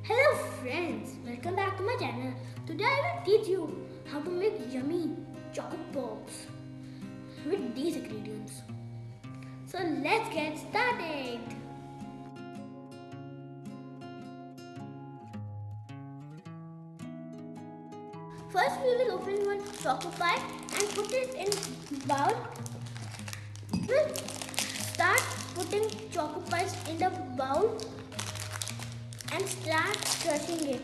Hello friends, welcome back to my channel. Today I will teach you how to make yummy choco pops with these ingredients. So let's get started. First we will open one choco pie and put it in bowl. We'll start putting choco pies in the bowl and start crushing it.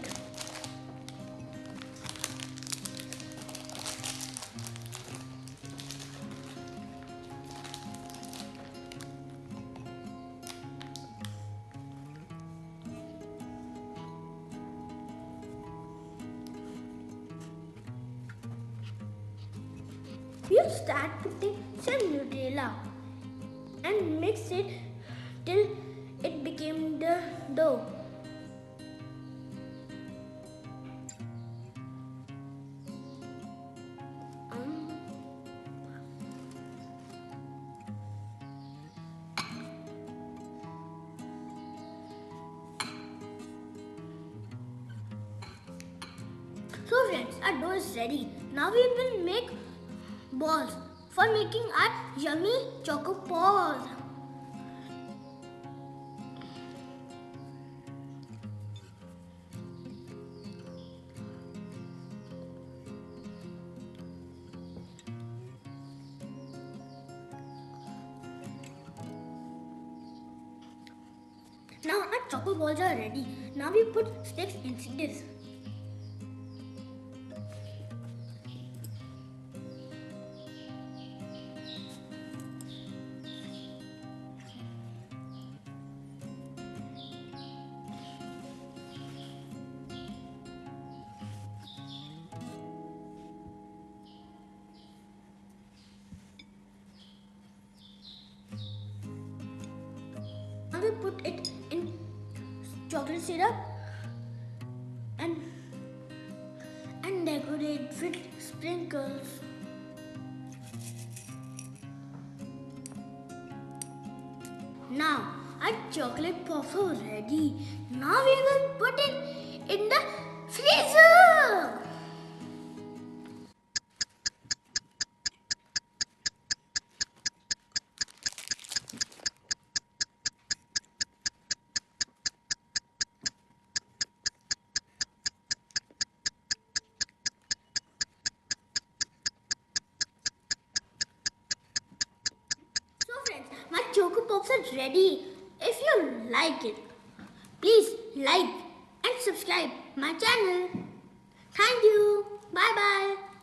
We'll start putting some Nutella and mix it till it became the dough. So friends, our dough is ready. Now we will make balls for making our yummy choco balls. Now our choco balls are ready. Now we put sticks inside this. Now we put it in chocolate syrup and decorate with sprinkles. Now our chocolate puffs are ready. Now we will put it in the freezer. My choco pops are ready. If you like it, please like and subscribe my channel. Thank you. Bye bye.